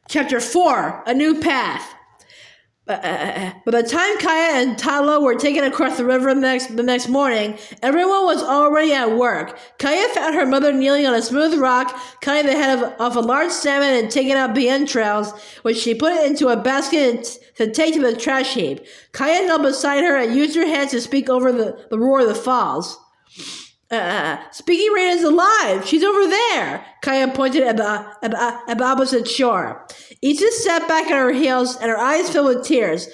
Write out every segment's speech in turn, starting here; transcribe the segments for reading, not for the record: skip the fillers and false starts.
Chapter 4, A New Path. By the time Kaya and Tala were taken across the river the next morning, everyone was already at work. Kaya found her mother kneeling on a smooth rock, cutting the head off a large salmon and taking out the entrails, which she put into a basket to take to the trash heap. Kaya knelt beside her and used her hands to speak over the roar of the falls. Speaking Rain is alive. She's over there. Kaya pointed at the opposite shore. Isa sat back on her heels and her eyes filled with tears.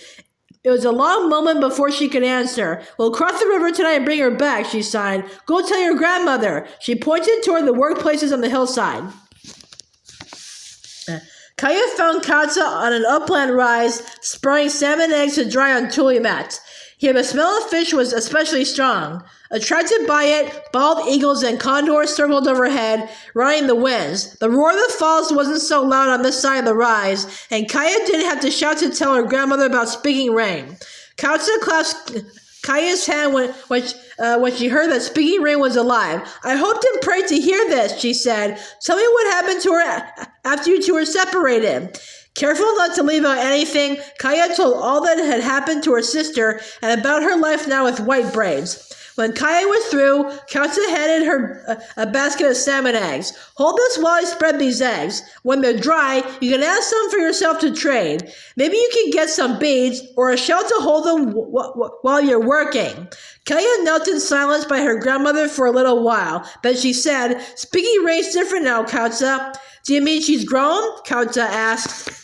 It was a long moment before she could answer. We'll cross the river tonight and bring her back, she sighed. Go tell your grandmother. She pointed toward the workplaces on the hillside. Kaya found Katsa on an upland rise, sprawling salmon eggs to dry on tule mats. Here the smell of fish was especially strong. Attracted by it, bald eagles and condors circled overhead, riding the winds. The roar of the falls wasn't so loud on this side of the rise, and Kaya didn't have to shout to tell her grandmother about Speaking Rain. Katsa clasped Kaya's hand when she heard that Speaking Rain was alive. I hoped and prayed to hear this, she said. Tell me what happened to her after you two were separated. Careful not to leave out anything, Kaya told all that had happened to her sister and about her life now with white braids. When Kaya was through, Katsa handed her a basket of salmon eggs. Hold this while I spread these eggs. When they're dry, you can add some for yourself to trade. Maybe you can get some beads or a shell to hold them while you're working. Kaya knelt in silence by her grandmother for a little while. Then she said, Speaking Rain's different now, Katsa. Do you mean she's grown? Katsa asked.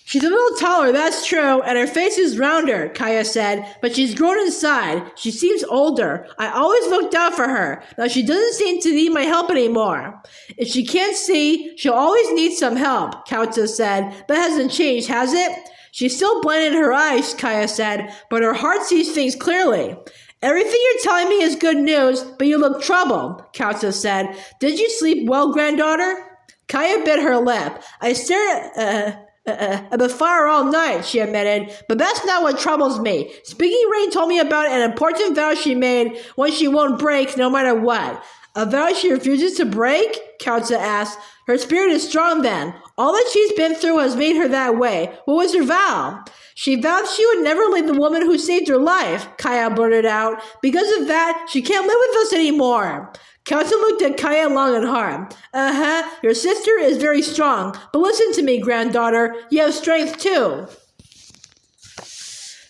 She's a little taller, that's true, and her face is rounder, Kaya said, but she's grown inside. She seems older. I always looked out for her. Now she doesn't seem to need my help anymore. If she can't see, she'll always need some help, Katsa said. That hasn't changed, has it? She's still blind in her eyes, Kaya said, but her heart sees things clearly. Everything you're telling me is good news, but you look troubled, Katsa said. Did you sleep well, granddaughter? Kaya bit her lip. I stared at the fire all night, she admitted, but that's not what troubles me. Speaking Rain told me about an important vow she made, one she won't break no matter what. A vow she refuses to break? Katsa asked. Her spirit is strong then. All that she's been through has made her that way. What was her vow? She vowed she would never leave the woman who saved her life, Kaya blurted out. Because of that, she can't live with us anymore. Katsa looked at Kaya long and hard. Your sister is very strong, but listen to me, granddaughter. You have strength too.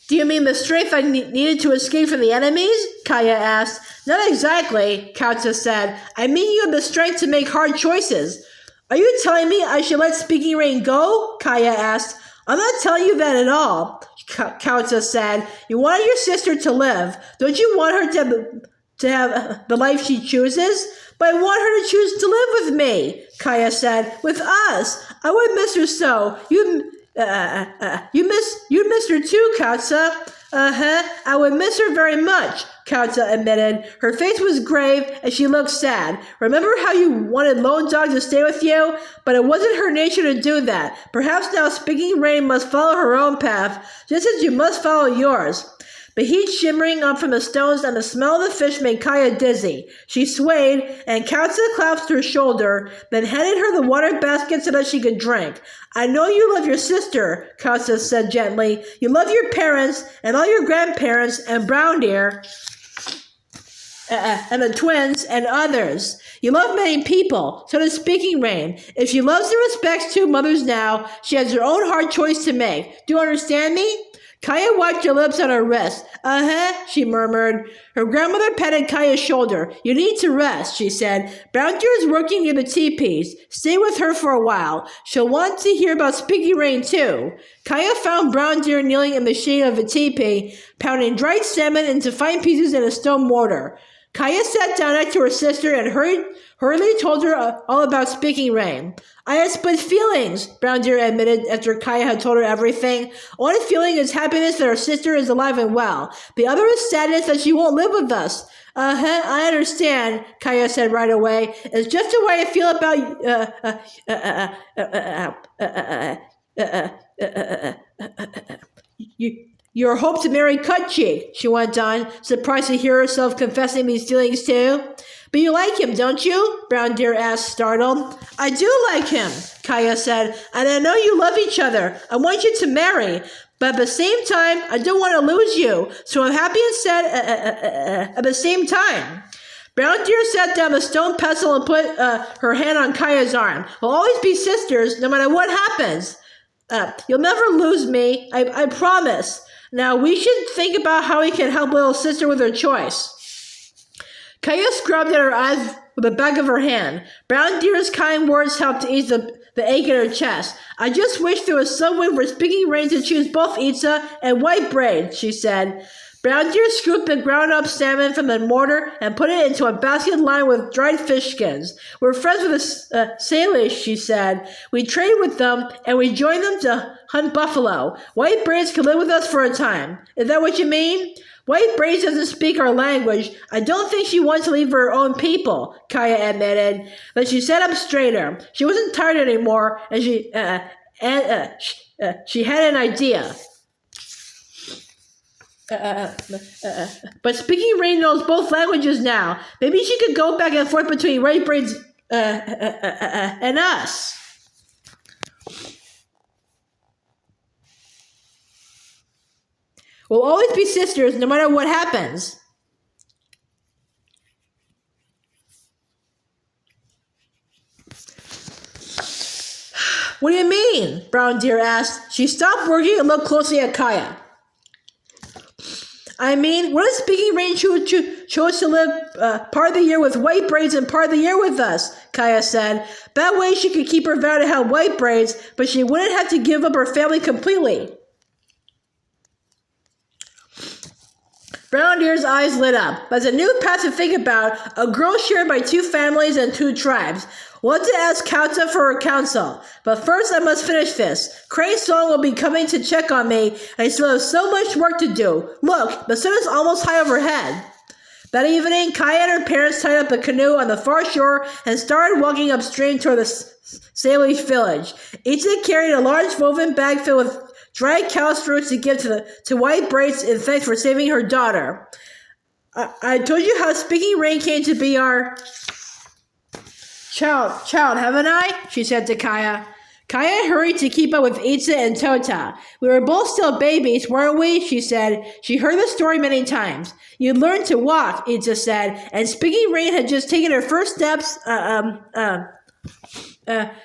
Do you mean the strength I needed to escape from the enemies? Kaya asked. Not exactly, Katsa said. I mean you have the strength to make hard choices. Are you telling me I should let Speaking Rain go? Kaya asked. I'm not telling you that at all, Katsa said. You wanted your sister to live. Don't you want her to have the life she chooses? But I want her to choose to live with me, Kaya said. With us. I would miss her so. You miss her too, Katsa. I would miss her very much, Katsa admitted. Her face was grave and she looked sad. Remember how you wanted Lone Dog to stay with you? But it wasn't her nature to do that. Perhaps now Speaking Rain must follow her own path, just as you must follow yours. The heat shimmering up from the stones and the smell of the fish made Kaya dizzy. She swayed, and Katsa clasped her shoulder, then handed her the water basket so that she could drink. I know you love your sister, Katsa said gently. You love your parents, and all your grandparents, and Brown Deer, and the twins, and others. You love many people, so does Speaking Rain. If she loves and respects two mothers now, she has her own hard choice to make. Do you understand me? Kaya wiped her lips on her wrist. She murmured. Her grandmother patted Kaya's shoulder. You need to rest, she said. Brown Deer is working near the teepees. Stay with her for a while. She'll want to hear about Speaking Rain, too. Kaya found Brown Deer kneeling in the shade of a teepee, pounding dried salmon into fine pieces in a stone mortar. Kaya sat down next to her sister and hurriedly told her all about Speaking Rain. I had split feelings, Brown Deer admitted after Kaya had told her everything. One feeling is happiness that her sister is alive and well. The other is sadness that she won't live with us. I understand, Kaya said right away. It's just the way I feel about you. Your hope to marry Cut Cheek, she went on, surprised to hear herself confessing these feelings too. But you like him, don't you? Brown Deer asked, startled. I do like him, Kaya said, and I know you love each other. I want you to marry. But at the same time, I don't want to lose you, so I'm happy and sad at the same time. Brown Deer sat down the stone pestle and put her hand on Kaya's arm. We'll always be sisters, no matter what happens. You'll never lose me, I promise. Now, we should think about how we can help little sister with her choice. Kaya scrubbed at her eyes with the back of her hand. Brown Deer's kind words helped to ease the ache in her chest. I just wish there was some way for Speaking Rain to choose both Itza and White Braid, she said. Brown Deer scooped the ground-up salmon from the mortar and put it into a basket lined with dried fish skins. We're friends with the Salish, she said. We trade with them, and we join them to hunt buffalo. White Braids can live with us for a time. Is that what you mean? White Braids doesn't speak our language. I don't think she wants to leave her own people, Kaya admitted. But she sat up straighter. She wasn't tired anymore, and she had an idea. But Speaking Rain knows both languages now. Maybe she could go back and forth between White Braids and us. We'll always be sisters, no matter what happens. What do you mean? Brown Deer asked. She stopped working and looked closely at Kaya. I mean, what if Speaking Rain chose to live part of the year with White Braids and part of the year with us? Kaya said. That way she could keep her vow to have White Braids, but she wouldn't have to give up her family completely. Brown Deer's eyes lit up. That's a new path to think about, a girl shared by 2 families and 2 tribes. Want to ask Kauta for her counsel. But first I must finish this. Crane's song will be coming to check on me, and I still have so much work to do. Look, the sun is almost high overhead. That evening, Kaya and her parents tied up a canoe on the far shore and started walking upstream toward the Salish village. Itza carried a large woven bag filled with dried cow's roots to give to White Braids in thanks for saving her daughter. I told you how Speaking Rain came to be our child, haven't I? She said to Kaya. Kaya hurried to keep up with Itza and Tota. We were both still babies, weren't we? She said. She heard the story many times. You'd learned to walk, Itza said, and Speaking Rain had just taken her first steps,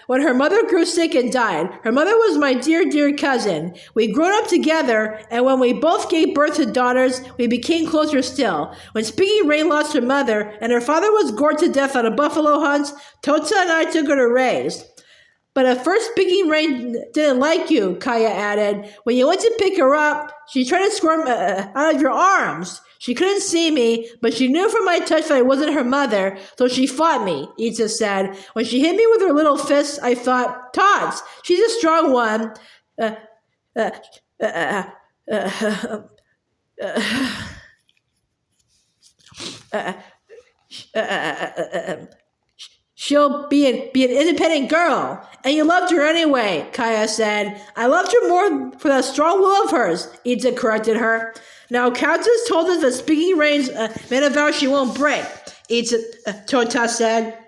when her mother grew sick and died. Her mother was my dear, dear cousin. We'd grown up together, and when we both gave birth to daughters, we became closer still. When Speaking Rain lost her mother, and her father was gored to death on a buffalo hunt, Tota and I took her to raise. But at first Speaking Rain didn't like you, Kaya added. When you went to pick her up, she tried to squirm out of your arms. She couldn't see me, but she knew from my touch that I wasn't her mother, so she fought me, Itza said. When she hit me with her little fists, I thought, Tots, she's a strong one. She'll be an independent girl. And you loved her anyway, Kaya said. I loved her more for that strong will of hers, Itza corrected her. Now, Countess told us that Speaking Rain's made a vow she won't break, Tota said.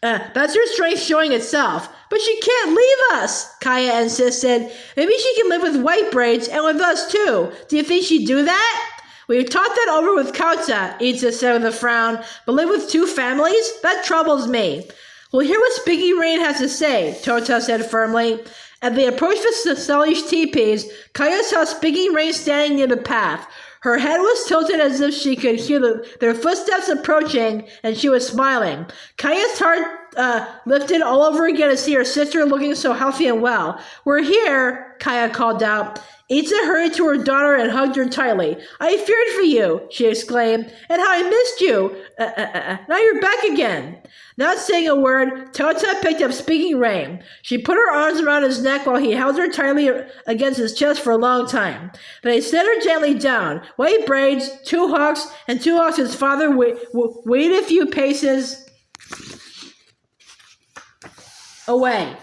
That's her strength showing itself. But she can't leave us, Kaya insisted. Maybe she can live with White Braids and with us too. Do you think she'd do that? We've talked that over with Kauta, Itza said with a frown. But live with 2 families? That troubles me. We'll hear what Speaking Rain has to say, Tota said firmly. As they approached the Salish teepees, Kaya saw Speaking Rain standing near the path. Her head was tilted as if she could hear their footsteps approaching, and she was smiling. Kaya's heart lifted all over again to see her sister looking so healthy and well. We're here, Kaya called out. Itza hurried to her daughter and hugged her tightly. I feared for you, she exclaimed, and how I missed you. Now you're back again. Not saying a word, Tota picked up Speaking Rain. She put her arms around his neck while he held her tightly against his chest for a long time. Then he set her gently down. White Braids, 2 hawks, and 2 hawks' father waited a few paces away.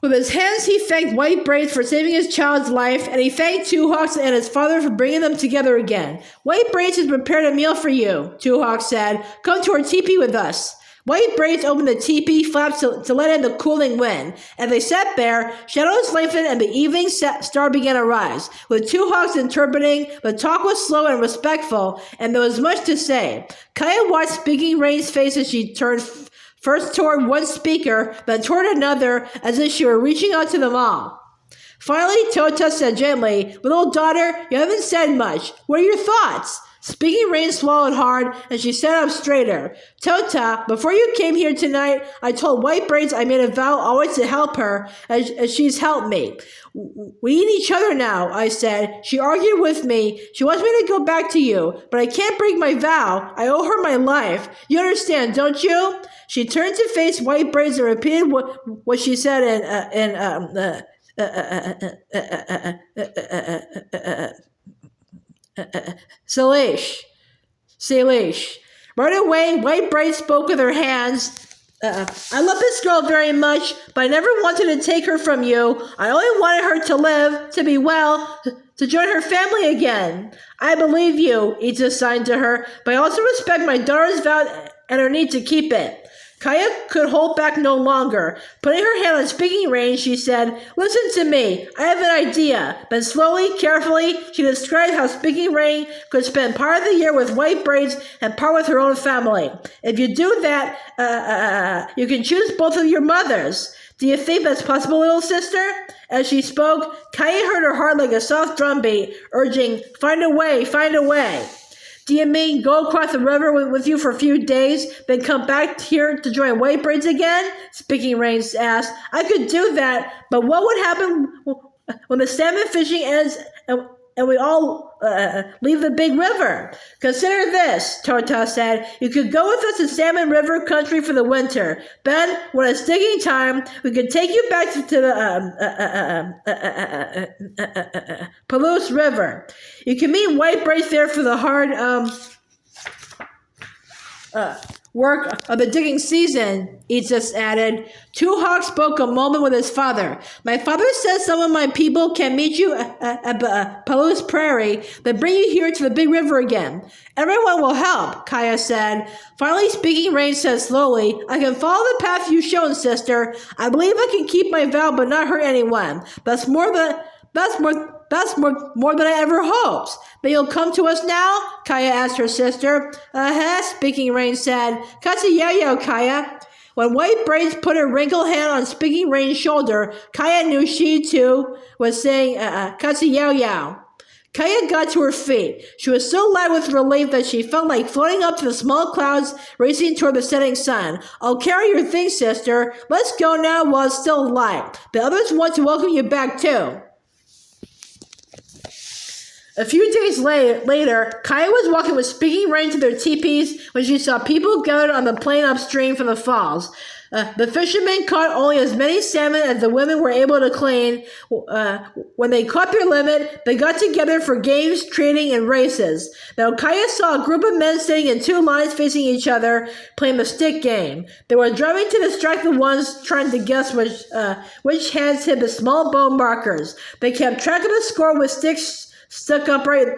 With his hands, he thanked White Braids for saving his child's life, and he thanked Two Hawks and his father for bringing them together again. White Braids has prepared a meal for you, Two Hawks said. Come to our teepee with us. White Braids opened the teepee flaps to let in the cooling wind. As they sat there, shadows lengthened and the evening star began to rise. With Two Hawks interpreting, the talk was slow and respectful, and there was much to say. Kaya watched Speaking Rain's face as she turned first toward one speaker, then toward another, as if she were reaching out to them all. Finally, Tota said gently, "Little daughter, you haven't said much. What are your thoughts?" Speaking Rain swallowed hard, and she sat up straighter. "Tota, before you came here tonight, I told White Braids I made a vow always to help her, as she's helped me. We need each other now," I said. "She argued with me. She wants me to go back to you, but I can't break my vow. I owe her my life. You understand, don't you?" She turned to face White Braids and repeated what she said Salish. Right away, White Braids spoke with her hands. "I love this girl very much, but I never wanted to take her from you. I only wanted her to live, to be well, to join her family again." "I believe you," Ita signed to her, "but I also respect my daughter's vow and her need to keep it." Kaya could hold back no longer. Putting her hand on Speaking Rain, she said, "Listen to me. I have an idea." Then slowly, carefully, she described how Speaking Rain could spend part of the year with White Braids and part with her own family. "If you do that, you can choose both of your mothers. Do you think that's possible, little sister?" As she spoke, Kaya heard her heart like a soft drumbeat, urging, "Find a way, find a way." "Do you mean go across the river with you for a few days, then come back here to join White Braids again?" Speaking Rain asked. "I could do that, but what would happen when the salmon fishing ends and we all leave the big river?" "Consider this," Tota said. "You could go with us to Salmon River country for the winter. Then, when it's digging time, we could take you back to the Palouse River. You can meet White Braids there for the hard work of the digging season," he just added. Two Hawks spoke a moment with his father. "My father says some of my people can meet you at Palouse Prairie, then bring you here to the big river again." "Everyone will help," Kaya said. Finally, Speaking Rain said slowly, "I can follow the path you've shown, sister. I believe I can keep my vow but not hurt anyone. That's more than I ever hoped." "But you'll come to us now?" Kaya asked her sister. Speaking Rain said. "Katsuyayo, Kaya." When White Braids put her wrinkled hand on Speaking Rain's shoulder, Kaya knew she too was saying Katsuyayo. Kaya got to her feet. She was so light with relief that she felt like floating up to the small clouds racing toward the setting sun. "I'll carry your things, sister. Let's go now while it's still light. The others want to welcome you back too." A few days later, Kaya was walking with Speaking Rain to their teepees when she saw people gathered on the plain upstream from the falls. The fishermen caught only as many salmon as the women were able to clean. When they caught their limit, they got together for games, trading, and races. Now, Kaya saw a group of men sitting in two lines facing each other, playing the stick game. They were driving to distract the ones trying to guess which hands hid the small bone markers. They kept track of the score with sticks stuck upright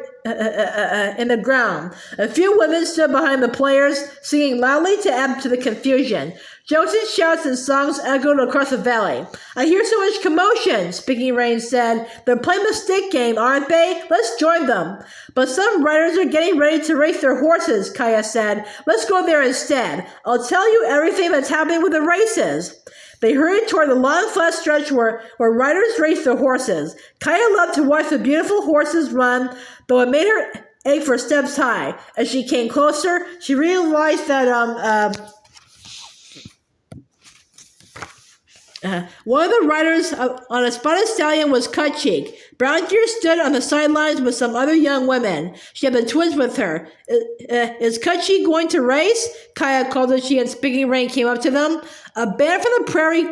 in the ground. A few women stood behind the players, singing loudly to add to the confusion. Jokes and shouts and songs echoed across the valley. "I hear so much commotion," Speaking Rain said. "They're playing the stick game, aren't they? Let's join them." "But some riders are getting ready to race their horses," Kaya said. "Let's go there instead. I'll tell you everything that's happening with the races." They hurried toward the long flat stretch where riders raced their horses. Kaya loved to watch the beautiful horses run, though it made her ache for steps high. As she came closer, she realized that one of the riders on a spotted stallion was Cut Cheek. Brown Deer stood on the sidelines with some other young women. She had the twins with her. "Is Cut Cheek going to race?" Kaya called as she and Speaking Rain came up to them. "A band from the prairie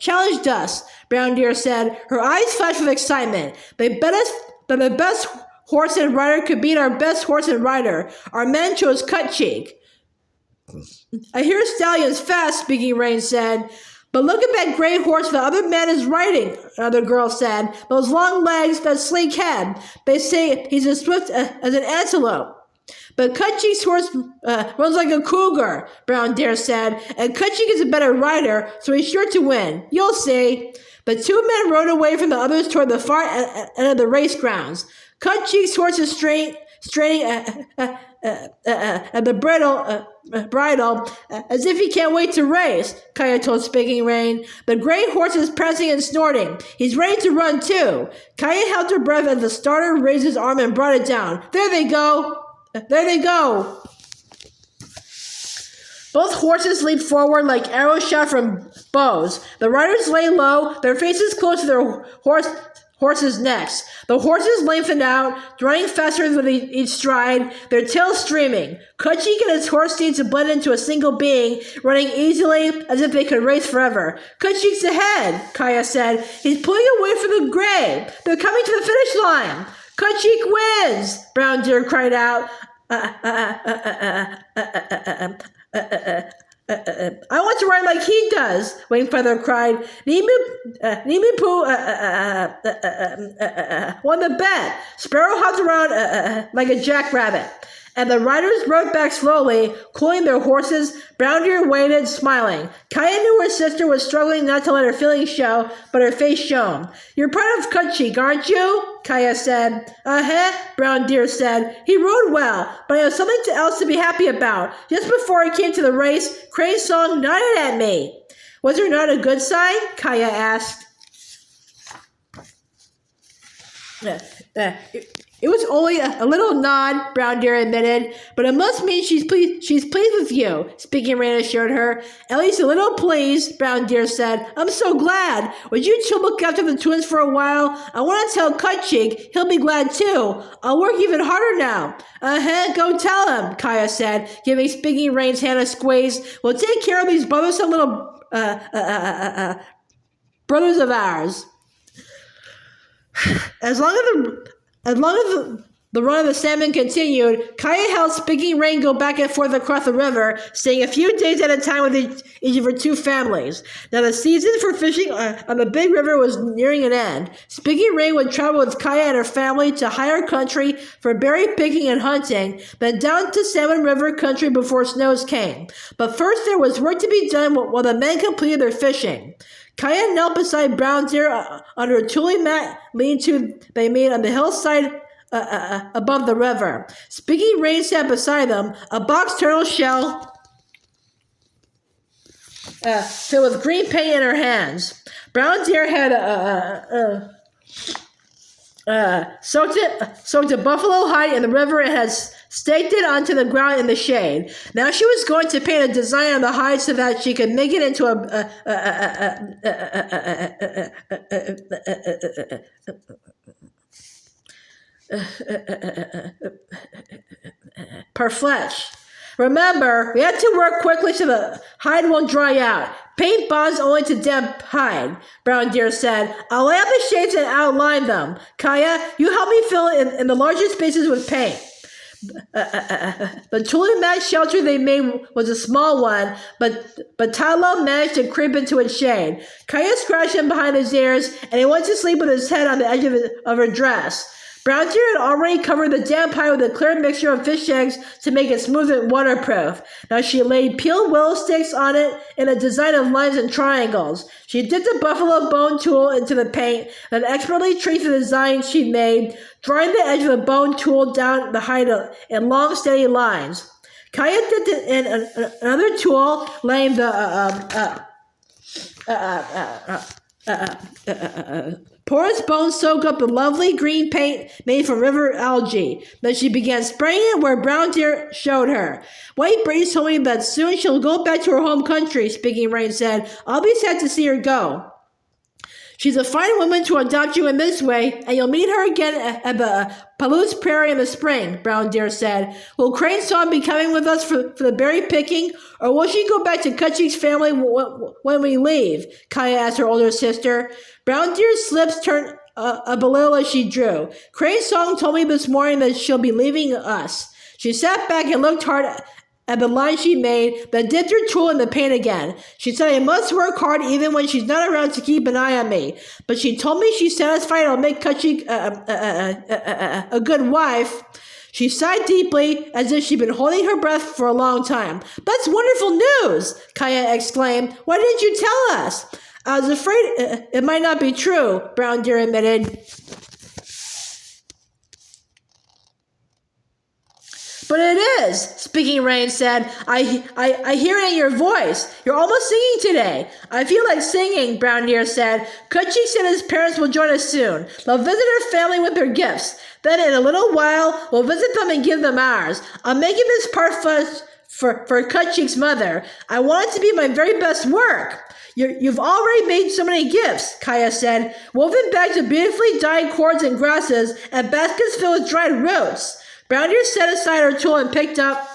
challenged us," Brown Deer said. Her eyes flashed with excitement. "They bet us that the best horse and rider could beat our best horse and rider. Our men chose Cut Cheek." "I hear Stallion's fast," Speaking Rain said. But look at that gray horse the other man is riding, another girl said. Those long legs, that sleek head. They say he's as swift as an antelope. But Kutchik's horse runs like a cougar, Brown Deer said, and Kutchik is a better rider, so he's sure to win. You'll see. But two men rode away from the others toward the far end of the race grounds. Kutchik's horse is straining at the bridle as if he can't wait to race, Kaya told Speaking Rain. The gray horse is prancing and snorting. He's ready to run, too. Kaya held her breath as the starter raised his arm and brought it down. There they go. There they go. Both horses leaped forward like arrows shot from bows. The riders lay low, their faces close to their horses' necks. The horses lengthened out, running faster with each stride, their tails streaming. Kutchik and his horse seemed to blend into a single being, running easily as if they could race forever. Kutchik's ahead, Kaya said. He's pulling away from the gray. They're coming to the finish line. Kutchik wins, Brown Deer cried out. I want to ride like he does, Wing Feather cried. Nimipu won the bet. Sparrow hopped around like a jackrabbit. And the riders rode back slowly, cooling their horses. Brown Deer waited, smiling. Kaya knew her sister was struggling not to let her feelings show, but her face shone. You're proud of Kutchik, aren't you? Kaya said. Brown Deer said. He rode well, but I have something else to be happy about. Just before I came to the race, Crane's song nodded at me. Was there not a good sign? Kaya asked. It was only a little nod, Brown Deer admitted, but it must mean she's pleased with you, Speaking Rain assured her. At least a little pleased, Brown Deer said. I'm so glad. Would you two look after the twins for a while? I want to tell Kutchik. He'll be glad too. I'll work even harder now. Go tell him, Kaya said, giving Speaking Rain's hand a squeeze. We'll take care of these bothersome little brothers of ours. As long as the run of the salmon continued, Kaya helped Speaking Rain go back and forth across the river, staying a few days at a time with each of her two families. Now the season for fishing on the big river was nearing an end. Speaking Rain would travel with Kaya and her family to higher country for berry picking and hunting, then down to Salmon River country before snows came. But first there was work to be done while the men completed their fishing. Kaya knelt beside Brown Deer under a tule mat lean-to they made on the hillside above the river. Speaking Rain sat beside them, a box turtle shell filled with green paint in her hands. Brown Deer had soaked a buffalo hide in the river and had staked it onto the ground in the shade. Now she was going to paint a design on the hide so that she could make it into per flesh. Remember, we have to work quickly so the hide won't dry out. Paint bonds only to damp hide, Brown Deer said. I'll lay out the shapes and outline them. Kaya, you help me fill in the larger spaces with paint. The tule mat shelter they made was a small one, but Talo managed to creep into its shade. Kaya scratched him behind his ears, and he went to sleep with his head on the edge of her dress. Brown Deer had already covered the damp hide with a clear mixture of fish eggs to make it smooth and waterproof. Now she laid peeled willow sticks on it in a design of lines and triangles. She dipped the buffalo bone tool into the paint, then expertly traced the design she'd made, drawing the edge of the bone tool down the hide in long, steady lines. Kaya dipped it in another tool, laying the porous bones soaked up the lovely green paint made from river algae. Then she began spraying it where Brown Deer showed her. White Breeze told me that soon she'll go back to her home country, Speaking Rain said. I'll be sad to see her go. She's a fine woman to adopt you in this way, and you'll meet her again at the Palouse Prairie in the spring, Brown Deer said. Will Crane's song be coming with us for the berry picking, or will she go back to Kutchik's family when we leave? Kaya asked her older sister. Brown Deer's lips turned a little as she drew. Crane's song told me this morning that she'll be leaving us. She sat back and looked hard at the line she made, but dipped her tool in the paint again. She said, I must work hard even when she's not around to keep an eye on me. But she told me she's satisfied I'll make Kachik a good wife. She sighed deeply, as if she'd been holding her breath for a long time. That's wonderful news, Kaya exclaimed. Why didn't you tell us? I was afraid it might not be true, Brown Deer admitted. But it is, Speaking Rain said. I hear it in your voice. You're almost singing today. I feel like singing, Brown Deer said. Kachik said his parents will join us soon. They'll visit her family with their gifts. Then in a little while, we'll visit them and give them ours. I'm making this parfait for Kachik's mother. I want it to be my very best work. You've already made so many gifts, Kaya said. Woven bags of beautifully dyed cords and grasses and baskets filled with dried roots. Brown Deer set aside her tool and picked up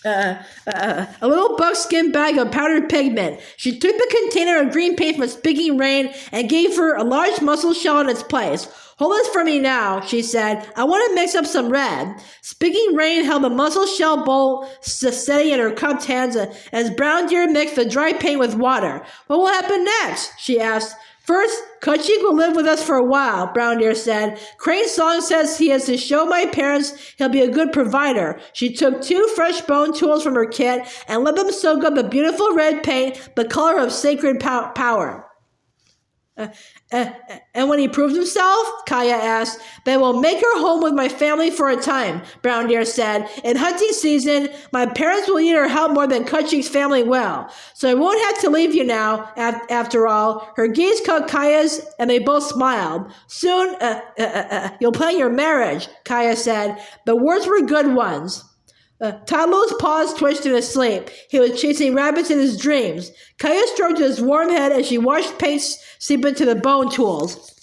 a little buckskin bag of powdered pigment. She took the container of green paint from Speaking Rain and gave her a large mussel shell in its place. Hold this for me now, she said. I want to mix up some red. Speaking Rain held the mussel shell bowl steady in her cupped hands as Brown Deer mixed the dry paint with water. What will happen next? She asked. First, Kachik will live with us for a while, Brown Deer said. Crane's song says he has to show my parents he'll be a good provider. She took 2 fresh bone tools from her kit and let them soak up the beautiful red paint, the color of sacred power. And when he proves himself, Kaya asked, they will make her home with my family for a time, Brown Deer said. In hunting season, my parents will need her help more than Kachik's family will. So I won't have to leave you now, after all. Her gaze caught Kaya's, and they both smiled. Soon, you'll plan your marriage, Kaya said. The words were good ones. Tadlo's paws twitched in his sleep. He was chasing rabbits in his dreams. Kaya stroked his warm head as she watched paint seep into the bone tools.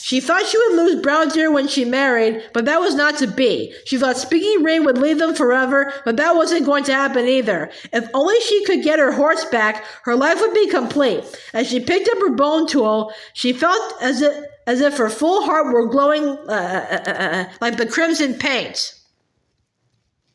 She thought she would lose Brown Deer when she married, but that was not to be. She thought Speaking Rain would leave them forever, but that wasn't going to happen either. If only she could get her horse back, her life would be complete. As she picked up her bone tool, she felt as if her full heart were glowing like the crimson paint.